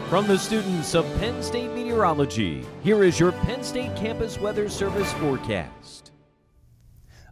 From the students of Penn State Meteorology, here is your Penn State Campus Weather Service forecast.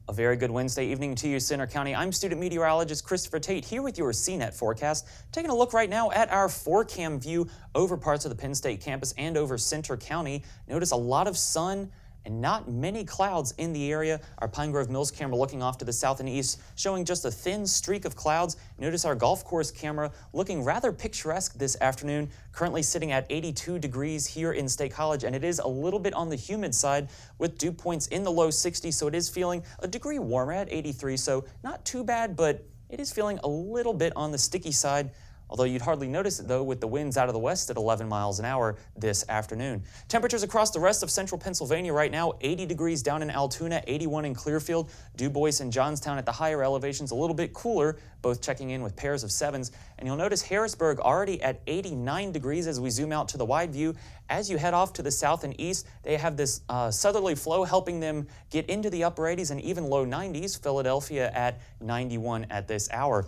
A very good Wednesday evening to you, Center County. I'm student meteorologist Christopher Tate here with your CNET forecast. Taking a look right now at our 4-cam view over parts of the Penn State campus and over Center County. Notice a lot of sun and not many clouds in the area. Our Pine Grove Mills camera looking off to the south and east, showing just a thin streak of clouds. Notice our golf course camera looking rather picturesque this afternoon, currently sitting at 82 degrees here in State College, and it is a little bit on the humid side with dew points in the low 60s, so it is feeling a degree warmer at 83, so not too bad, but it is feeling a little bit on the sticky side. Although you'd hardly notice it, though, with the winds out of the west at 11 miles an hour this afternoon. Temperatures across the rest of central Pennsylvania right now, 80 degrees down in Altoona, 81 in Clearfield, Du Bois and Johnstown at the higher elevations, a little bit cooler, both checking in with pairs of 7s. And you'll notice Harrisburg already at 89 degrees as we zoom out to the wide view. As you head off to the south and east, they have this southerly flow helping them get into the upper 80s and even low 90s. Philadelphia at 91 at this hour.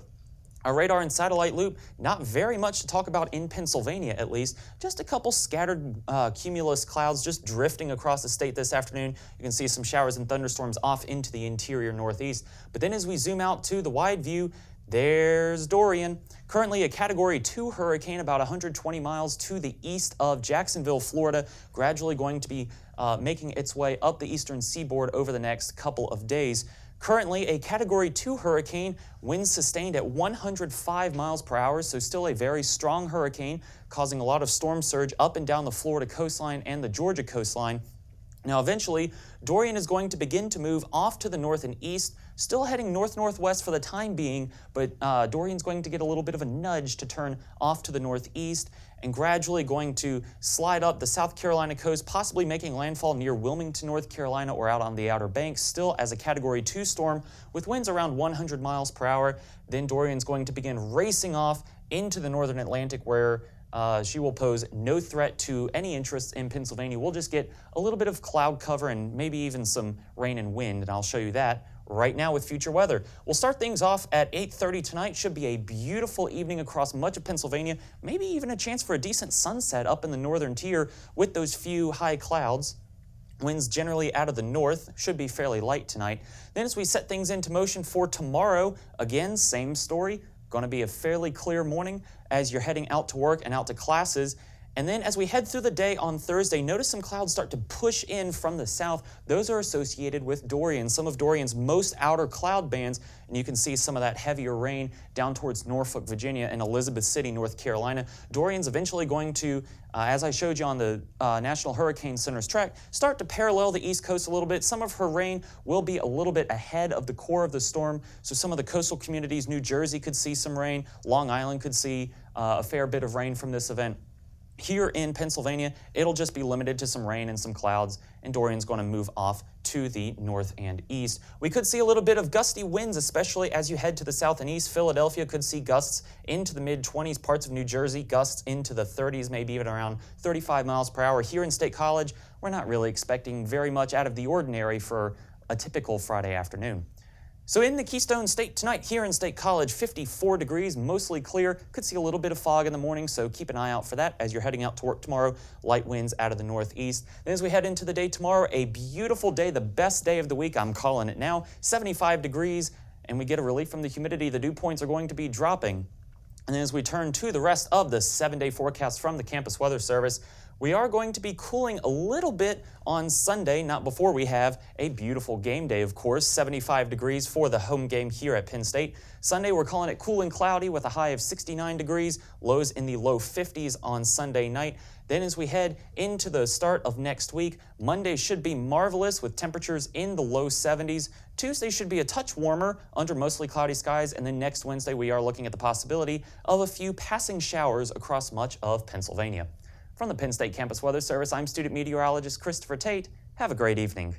Our radar and satellite loop, not very much to talk about in Pennsylvania at least. Just a couple scattered cumulus clouds just drifting across the state this afternoon. You can see some showers and thunderstorms off into the interior northeast. But then as we zoom out to the wide view, there's Dorian, currently a Category 2 hurricane about 120 miles to the east of Jacksonville, Florida, gradually going to be making its way up the eastern seaboard over the next couple of days. Currently a Category 2 hurricane, winds sustained at 105 miles per hour, so still a very strong hurricane, causing a lot of storm surge up and down the Florida coastline and the Georgia coastline. Now eventually, Dorian is going to begin to move off to the north and east, still heading north-northwest for the time being, but Dorian's going to get a little bit of a nudge to turn off to the northeast and gradually going to slide up the South Carolina coast, possibly making landfall near Wilmington, North Carolina, or out on the Outer Banks, still as a Category 2 storm with winds around 100 miles per hour. Then Dorian's going to begin racing off into the northern Atlantic where she will pose no threat to any interests in Pennsylvania. We'll just get a little bit of cloud cover and maybe even some rain and wind, and I'll show you that right now with future weather. We'll start things off at 8:30 tonight. Should be a beautiful evening across much of Pennsylvania, maybe even a chance for a decent sunset up in the northern tier with those few high clouds. Winds generally out of the north, should be fairly light tonight. Then as we set things into motion for tomorrow, again, same story. Going to be a fairly clear morning as you're heading out to work and out to classes. And then as we head through the day on Thursday, notice some clouds start to push in from the south. Those are associated with Dorian, some of Dorian's most outer cloud bands, and you can see some of that heavier rain down towards Norfolk, Virginia and Elizabeth City, North Carolina. Dorian's eventually going to, as I showed you on the National Hurricane Center's track, start to parallel the East Coast a little bit. Some of her rain will be a little bit ahead of the core of the storm, so some of the coastal communities, New Jersey could see some rain, Long Island could see a fair bit of rain from this event. Here in Pennsylvania, it'll just be limited to some rain and some clouds, and Dorian's going to move off to the north and east. We could see a little bit of gusty winds, especially as you head to the south and east. Philadelphia could see gusts into the mid-20s, parts of New Jersey, gusts into the 30s, maybe even around 35 miles per hour. Here in State College, we're not really expecting very much out of the ordinary for a typical Friday afternoon. So in the Keystone State tonight, here in State College, 54 degrees, mostly clear. Could see a little bit of fog in the morning, so keep an eye out for that as you're heading out to work tomorrow. Light winds out of the northeast. Then as we head into the day tomorrow, a beautiful day, the best day of the week, I'm calling it now. 75 degrees, and we get a relief from the humidity. The dew points are going to be dropping. And then as we turn to the rest of the 7-day forecast from the Campus Weather Service, we are going to be cooling a little bit on Sunday, not before we have a beautiful game day, of course, 75 degrees for the home game here at Penn State. Sunday, we're calling it cool and cloudy with a high of 69 degrees, lows in the low 50s on Sunday night. Then as we head into the start of next week, Monday should be marvelous with temperatures in the low 70s. Tuesday should be a touch warmer under mostly cloudy skies, and then next Wednesday we are looking at the possibility of a few passing showers across much of Pennsylvania. From the Penn State Campus Weather Service, I'm student meteorologist Christopher Tate. Have a great evening.